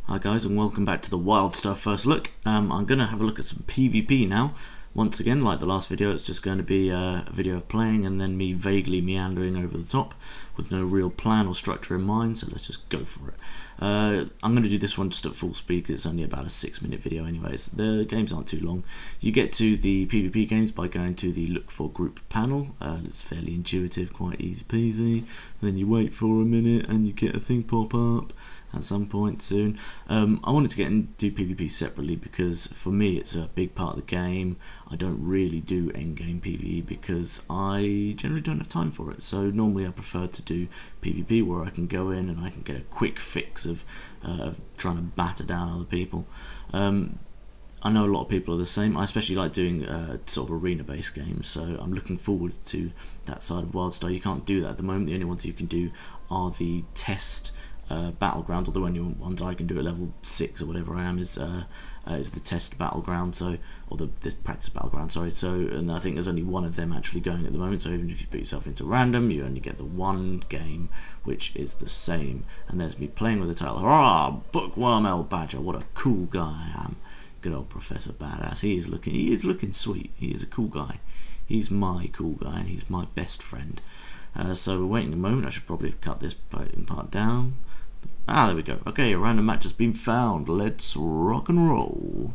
Hi guys, and welcome back to the Wildstar First Look. I'm going to have a look at some PvP now. Once again, like the last video, it's just going to be a video of playing and then me vaguely meandering over the top with no real plan or structure in mind, so let's just go for it. I'm going to do this one just at full speed because it's only about a 6-minute video anyways. The games aren't too long. You get to the PvP games by going to the look for group panel. It's fairly intuitive, quite easy peasy. Then you wait for a minute and you get a thing pop up at some point soon. I wanted to get and do PvP separately because for me it's a big part of the game. I don't really do endgame PvE because I generally don't have time for it, so normally I prefer to do PvP where I can go in and I can get a quick fix of trying to batter down other people. I know a lot of people are the same. I especially like doing sort of arena based games, so I'm looking forward to that side of Wildstar. You can't do that at the moment. The only ones you can do are the test battlegrounds, or the only ones I can do at level 6 or whatever I am is the test battleground, or the practice battleground, sorry. So, and I think there's only one of them actually going at the moment. So even if you put yourself into random, you only get the one game, which is the same. And there's me playing with the title. Ah, Bookworm L Badger. What a cool guy I am. Good old Professor Badass. He is looking sweet. He is a cool guy. He's my cool guy, and he's my best friend. So we're waiting a moment. I should probably have cut this part down. Ah, there we go. Okay, a random match has been found. Let's rock and roll.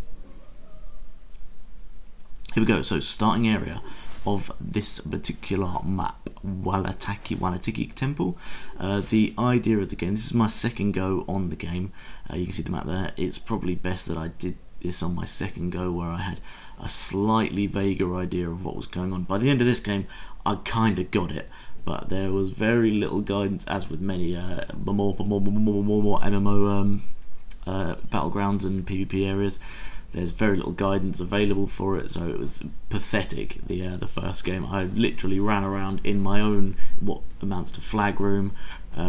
Here we go. So, starting area of this particular map, Walatiki Temple. The idea of the game, this is my second go on the game. You can see the map there. It's probably best that I did this on my second go, where I had a slightly vaguer idea of what was going on. By the end of this game, I kind of got it, but there was very little guidance, as with many more MMO battlegrounds and PvP areas. There's very little guidance available for it, so it was pathetic. The first game, I literally ran around in my own, what amounts to flag room,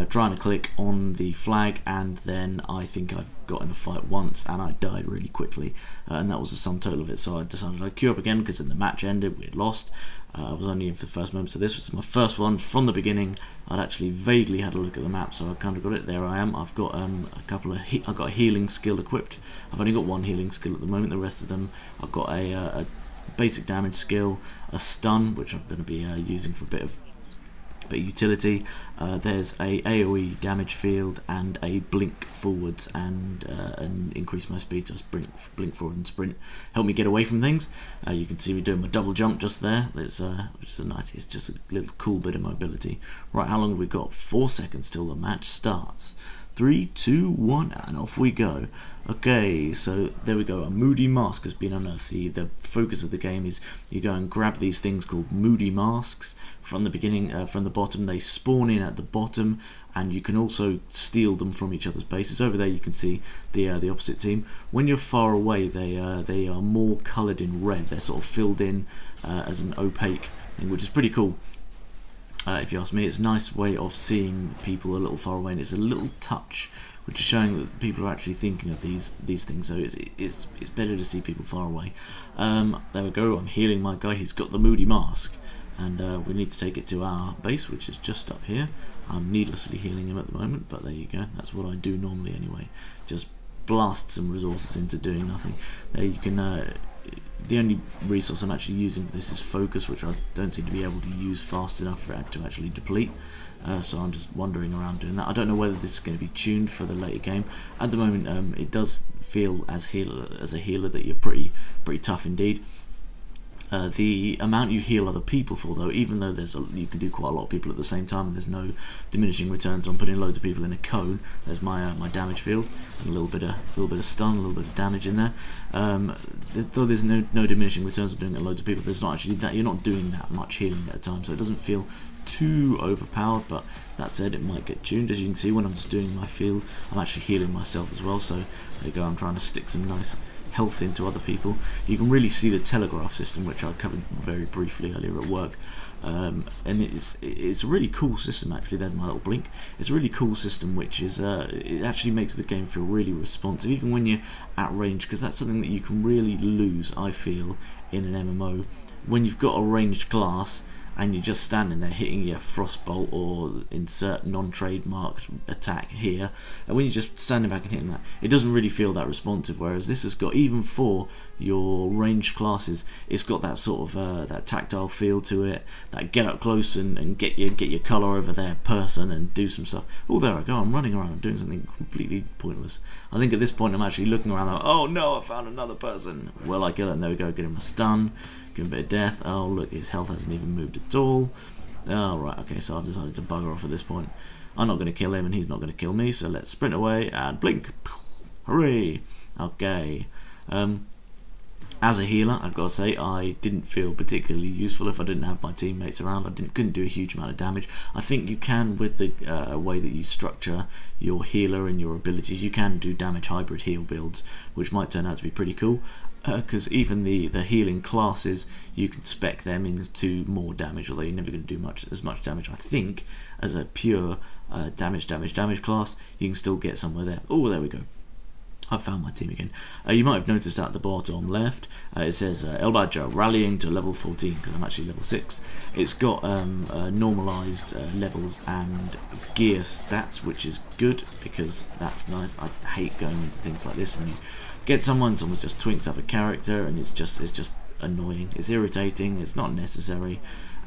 trying to click on the flag, and then I think I've got in a fight once and I died really quickly, and that was the sum total of it. So I decided I'd queue up again because then the match ended, we had lost. I was only in for the first moment, so this was my first one from the beginning. I'd actually vaguely had a look at the map, so I kind of got it. There I am. I've got I've got a healing skill equipped. I've only got one healing skill at the moment. The rest of them, I've got a basic damage skill, a stun, which I'm going to be using for a bit of utility. There's a AoE damage field and a blink forwards and increase my speed, so blink forward and sprint help me get away from things. You can see me doing my double jump just there. There's which is a nice, it's just a little cool bit of mobility. Right, how long have we got? 4 seconds till the match starts. 3, 2, 1, and off we go. Okay, so there we go. A moody mask has been unearthed. The focus of the game is you go and grab these things called moody masks from the beginning, from the bottom. They spawn in at the bottom, and you can also steal them from each other's bases. Over there you can see the opposite team. When you're far away, they are more coloured in red. They're sort of filled in as an opaque thing, which is pretty cool. If you ask me, it's a nice way of seeing people a little far away, and it's a little touch which is showing that people are actually thinking of these things, so it's better to see people far away. There we go, I'm healing my guy. He's got the moody mask, and we need to take it to our base, which is just up here. I'm needlessly healing him at the moment, but there you go. That's what I do normally anyway, just blast some resources into doing nothing. There you can the only resource I'm actually using for this is focus, which I don't seem to be able to use fast enough for it to actually deplete. So I'm just wandering around doing that. I don't know whether this is going to be tuned for the later game. At the moment, it does feel as a healer that you're pretty tough indeed. The amount you heal other people for, though, even though you can do quite a lot of people at the same time, and there's no diminishing returns on putting loads of people in a cone. There's my damage field, and a little bit of stun, a little bit of damage in there. Though there's no diminishing returns on doing it loads of people, there's not actually that, you're not doing that much healing at a time, so it doesn't feel too overpowered. But that said, it might get tuned. As you can see, when I'm just doing my field, I'm actually healing myself as well. So there you go. I'm trying to stick some nice health into other people. You can really see the telegraph system, which I covered very briefly earlier at work, and it's a really cool system actually. There's my little blink. It's a really cool system, which is it actually makes the game feel really responsive even when you're at range, because that's something that you can really lose, I feel, in an MMO when you've got a ranged class and you're just standing there hitting your frostbolt or insert non-trademarked attack here, and when you're just standing back and hitting that, it doesn't really feel that responsive. Whereas this has got, even for your ranged classes, it's got that sort of that tactile feel to it, that get up close and get your colour over their person and do some stuff. Oh, there I go, I'm running around doing something completely pointless. I think at this point I'm actually looking around like, oh no, I found another person. Well, I kill it, and there we go, get him a stun, give him a bit of death. Oh look, his health hasn't even moved at all. Oh right, okay, so I've decided to bugger off at this point. I'm not going to kill him and he's not going to kill me, so let's sprint away and blink. Hooray! Okay. As a healer, I've got to say, I didn't feel particularly useful if I didn't have my teammates around. Couldn't do a huge amount of damage. I think you can, with the way that you structure your healer and your abilities, you can do damage hybrid heal builds, which might turn out to be pretty cool. Because even the healing classes, you can spec them into more damage, although you're never going to do as much damage. I think as a pure damage class, you can still get somewhere there. Oh, there we go. I found my team again. You might have noticed at the bottom left, it says El Badger rallying to level 14, because I'm actually level 6. It's got normalised levels and gear stats, which is good, because that's nice. I hate going into things like this and you get someone's just twinked up a character and it's just annoying. It's irritating, it's not necessary,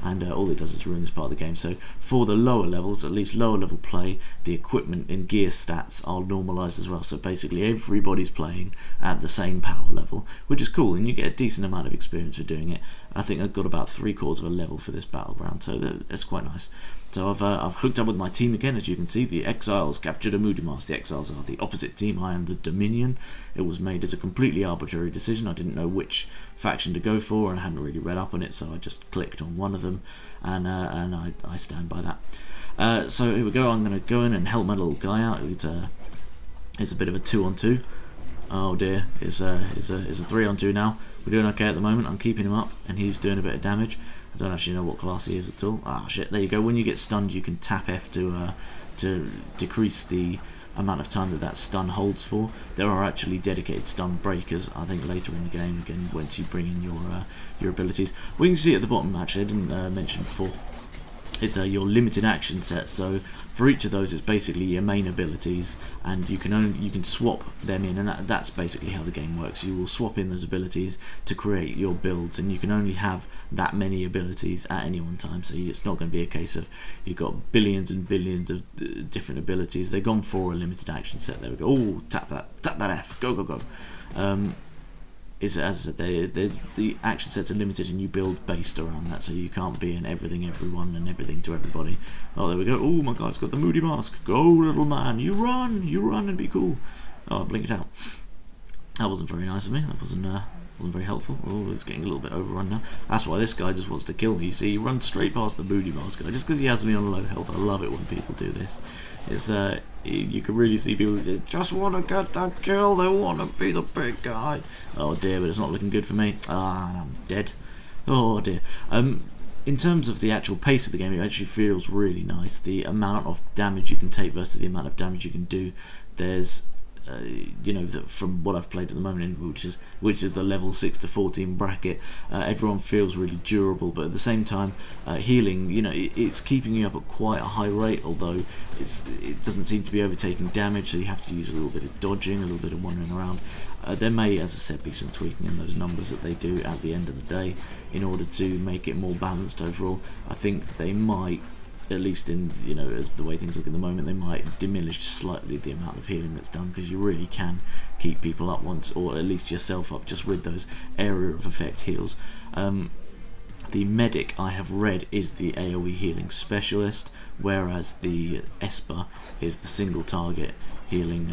and all it does is ruin this part of the game. So for the lower levels, at least lower level play, the equipment and gear stats are normalised as well. So basically everybody's playing at the same power level, which is cool, and you get a decent amount of experience for doing it. I think I've got about 3/4 of a level for this battleground, so that's quite nice. So I've hooked up with my team again. As you can see, the Exiles captured a Moody Mask. The Exiles are the opposite team. I am the Dominion. It was made as a completely arbitrary decision. I didn't know which faction to go for, and I hadn't really read up on it, so I just clicked on one of them, and I stand by that. So here we go. I'm going to go in and help my little guy out. It's a bit of a 2-on-2. Oh dear, it's a 3-on-2 now. We're doing okay at the moment. I'm keeping him up, and he's doing a bit of damage. I don't actually know what class he is at all. Ah, shit, there you go. When you get stunned, you can tap F to decrease the amount of time that stun holds for. There are actually dedicated stun breakers, I think, later in the game, again, once you bring in your abilities. We can see at the bottom, actually, I didn't mention before, it's your limited action set. So for each of those, it's basically your main abilities, and you can swap them in, and that's basically how the game works. You will swap in those abilities to create your builds, and you can only have that many abilities at any one time. So it's not going to be a case of you've got billions and billions of different abilities. They've gone for a limited action set. There we go. Oh, tap that F. Go. As I said, the action sets are limited, and you build based around that, so you can't be an everything everyone and everything to everybody. Oh, there we go. Oh my god, it's got the Moody Mask. Go, little man, you run and be cool. Oh, I blinked out. That wasn't very nice of me. That wasn't very helpful. Oh, it's getting a little bit overrun now. That's why this guy just wants to kill me. You see, he runs straight past the Moody Mask guy just because he has me on low health. I love it when people do this. It's you can really see people just want to get that kill. They want to be the big guy. Oh dear, but it's not looking good for me. Ah, and I'm dead. Oh dear. In terms of the actual pace of the game, it actually feels really nice. The amount of damage you can take versus the amount of damage you can do. There's from what I've played at the moment, which is the level 6 to 14 bracket, everyone feels really durable, but at the same time, healing, it's keeping you up at quite a high rate, although it doesn't seem to be overtaking damage, so you have to use a little bit of dodging, a little bit of wandering around. There may, as I said, be some tweaking in those numbers that they do at the end of the day in order to make it more balanced overall. I think they might, at least in as the way things look at the moment, they might diminish slightly the amount of healing that's done, because you really can keep people up once, or at least yourself up, just with those area of effect heals. The medic, I have read, is the AoE healing specialist, whereas the Esper is the single target healing,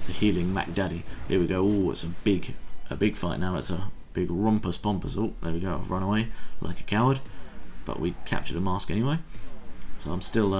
the healing Mac Daddy. Here we go. Oh, it's a big fight now. It's a big rumpus pompous. Oh, there we go. I've run away like a coward, but we captured a mask anyway. So I'm still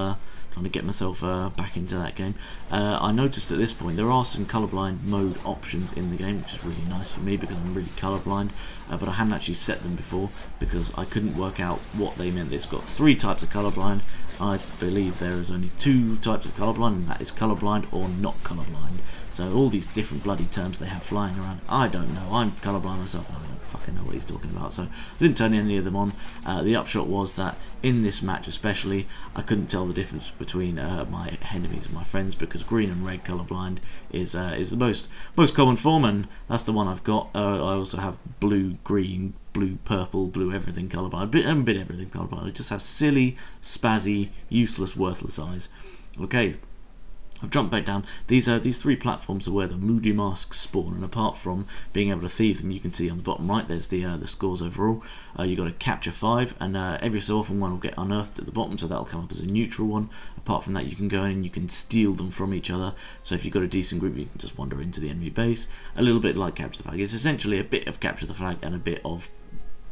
trying to get myself back into that game. I noticed at this point there are some colourblind mode options in the game, which is really nice for me because I'm really colourblind, but I hadn't actually set them before because I couldn't work out what they meant. It's got 3 types of colourblind. I believe there is only 2 types of colourblind, and that is colourblind or not colourblind. So all these different bloody terms they have flying around, I don't know. I'm colourblind myself, I don't fucking know what he's talking about, so I didn't turn any of them on. The upshot was that in this match especially, I couldn't tell the difference between my enemies and my friends, because green and red colourblind is the most common form, and that's the one I've got. I also have blue, green, blue, purple, blue, everything colourblind, a bit everything colourblind. I just have silly, spazzy, useless, worthless eyes. Okay, I've jumped back down. These 3 platforms are where the moody masks spawn, and apart from being able to thieve them, you can see on the bottom right there's the scores overall. You've got to capture 5, and every so often one will get unearthed at the bottom, so that'll come up as a neutral one. Apart from that, you can go in and you can steal them from each other. So if you've got a decent group, you can just wander into the enemy base. A little bit like capture the flag. It's essentially a bit of capture the flag and a bit of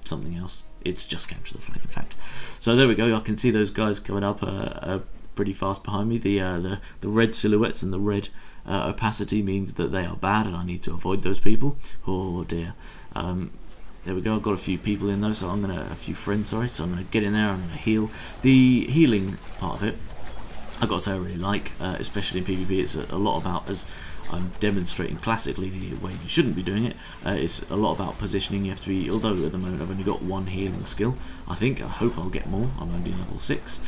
something else. It's just capture the flag, in fact. So there we go. I can see those guys coming up pretty fast behind me. The red silhouettes and the red opacity means that they are bad, and I need to avoid those people. Oh dear. There we go. I've got a few people in though, so a few friends. Sorry. So I'm gonna get in there. I'm gonna heal. The healing part of it, I've got to say, I really like, especially in PvP. It's a lot about, as I'm demonstrating classically the way you shouldn't be doing it, it's a lot about positioning. You have to be, although at the moment I've only got 1 healing skill, I hope I'll get more. I'm only level 6,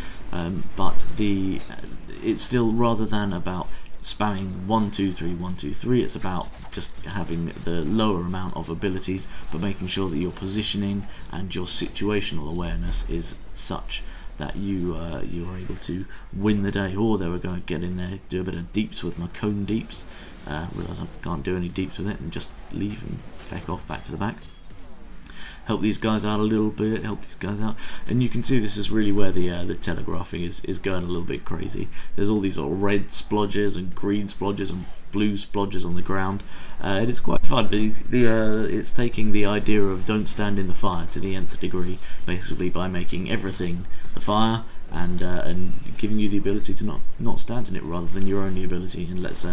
but it's still, rather than about spamming 1 2 3 1 2 3, it's about just having the lower amount of abilities, but making sure that your positioning and your situational awareness is such that you are able to win the day. Oh, there we go. Get in there, do a bit of deeps with my cone deeps. Realise I can't do any deeps with it, and just leave and feck off back to the back. Help these guys out a little bit, and you can see this is really where the telegraphing is going a little bit crazy. There's all these sort of red splodges and green splodges and blue splodges on the ground. It is quite fun. It's taking the idea of don't stand in the fire to the nth degree, basically, by making everything the fire, and giving you the ability to not stand in it rather than your only ability. And let's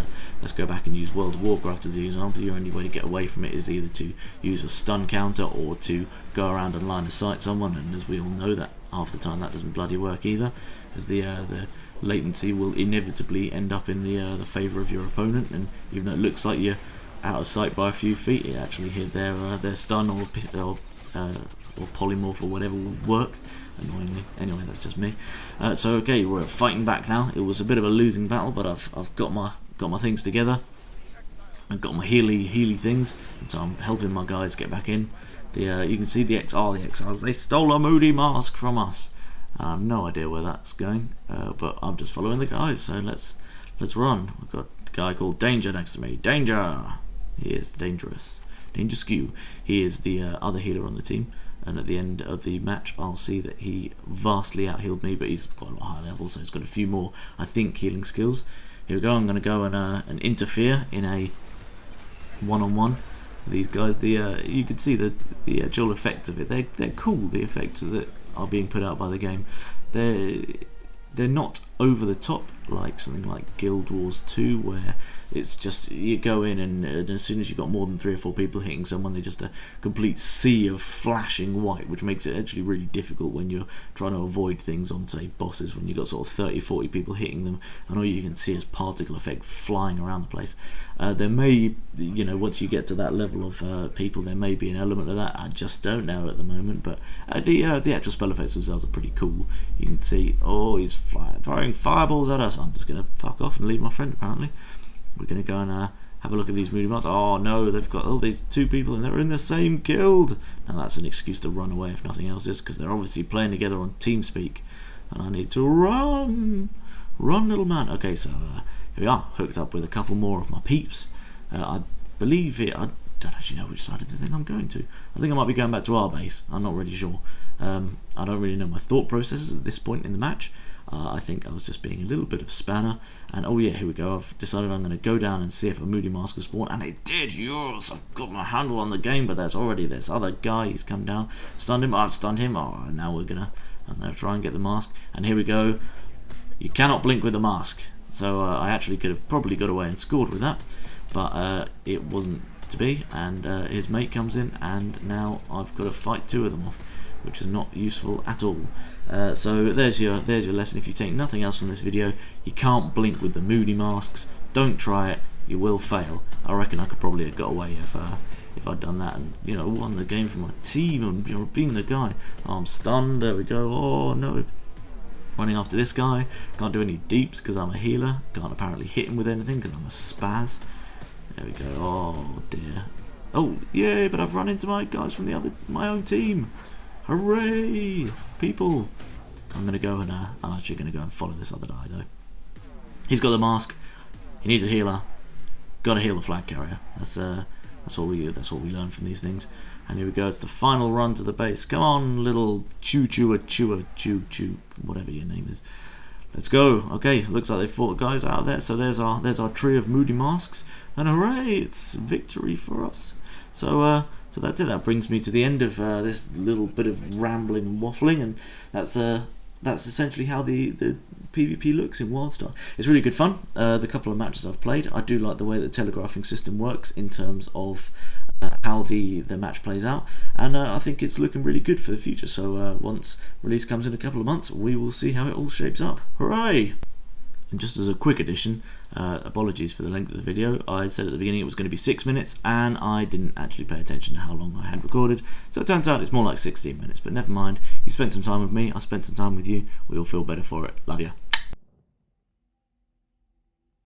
go back and use World of Warcraft as the example. Your only way to get away from it is either to use a stun counter or to go around and line of sight someone, and as we all know, that half the time that doesn't bloody work either, as the latency will inevitably end up in the favour of your opponent, and even though it looks like you're out of sight by a few feet, it actually hit their stun or polymorph or whatever will work, annoyingly. Anyway, that's just me. So okay, we're fighting back now. It was a bit of a losing battle, but I've got my things together. I've got my healy things, and so I'm helping my guys get back in. You can see the exiles. They stole a moody mask from us. I have no idea where that's going, but I'm just following the guys. So let's run. We've got a guy called Danger next to me. Danger. He is dangerous. Danger Skew. He is the other healer on the team, and at the end of the match I'll see that he vastly out-healed me, but he's quite a lot higher level, so he's got a few more, I think, healing skills. Here we go. I'm going to go and interfere in a one-on-one with these guys. You can see the dual effects of it. They're cool. The effects that are being put out by the game. They're not over the top like something like Guild Wars 2, where it's just you go in and as soon as you've got more than 3 or 4 people hitting someone, they're just a complete sea of flashing white, which makes it actually really difficult when you're trying to avoid things on, say, bosses, when you've got sort of 30-40 people hitting them and all you can see is particle effect flying around the place. There may, once you get to that level of people, there may be an element of that. I just don't know at the moment, but the actual spell effects themselves are pretty cool. You can see, oh, he's throwing fireballs at us. I'm just going to fuck off and leave my friend, apparently. We're going to go and have a look at these moody masks. Oh no, they've got all these 2 people and they're in the same guild. Now that's an excuse to run away if nothing else is, because they're obviously playing together on TeamSpeak, and I need to run, little man. Okay, so here we are, hooked up with a couple more of my peeps. I believe it. I don't actually know which side of the thing I'm going to. I think I might be going back to our base. I'm not really sure. I don't really know my thought processes at this point in the match. I think I was just being a little bit of spanner, and oh yeah, here we go. I've decided I'm going to go down and see if a moody mask will spawn, and it did. Yes, I've got my handle on the game, but there's already this other guy. He's come down, stunned him. I've stunned him. Oh, now I'm gonna try and get the mask, and here we go. You cannot blink with the mask, so I actually could have probably got away and scored with that, but it wasn't to be, and his mate comes in, and now I've got to fight 2 of them off, which is not useful at all. So there's your lesson. If you take nothing else from this video, you can't blink with the moody masks. Don't try it. you will fail. I reckon I could probably have got away if I'd done that and, you know, won the game for my team and, you know, being the guy. Oh, I'm stunned. There we go. Oh no. Running after this guy. Can't do any deeps because I'm a healer. Can't apparently hit him with anything because I'm a spaz. There we go. Oh dear. Oh yay! But I've run into my guys from my own team. Hooray! People. I'm gonna go and I'm actually gonna go and follow this other guy though. He's got the mask. He needs a healer. Got to heal the flag carrier. That's what we learn from these things. And here we go. It's the final run to the base. Come on, little choo, whatever your name is. Let's go. Okay, looks like they fought guys out there. So there's our tree of moody masks, and hooray! It's victory for us. So that's it. That brings me to the end of this little bit of rambling and waffling, and that's essentially how the PvP looks in Wildstar. It's really good fun. The couple of matches I've played, I do like the way the telegraphing system works in terms of how the match plays out, and I think it's looking really good for the future. So once release comes in a couple of months, we will see how it all shapes up. Hooray! And just as a quick addition, apologies for the length of the video. I said at the beginning it was going to be 6 minutes, and I didn't actually pay attention to how long I had recorded, so it turns out it's more like 16 minutes, but never mind. You spent some time with me, I spent some time with you. We all feel better for it. Love ya.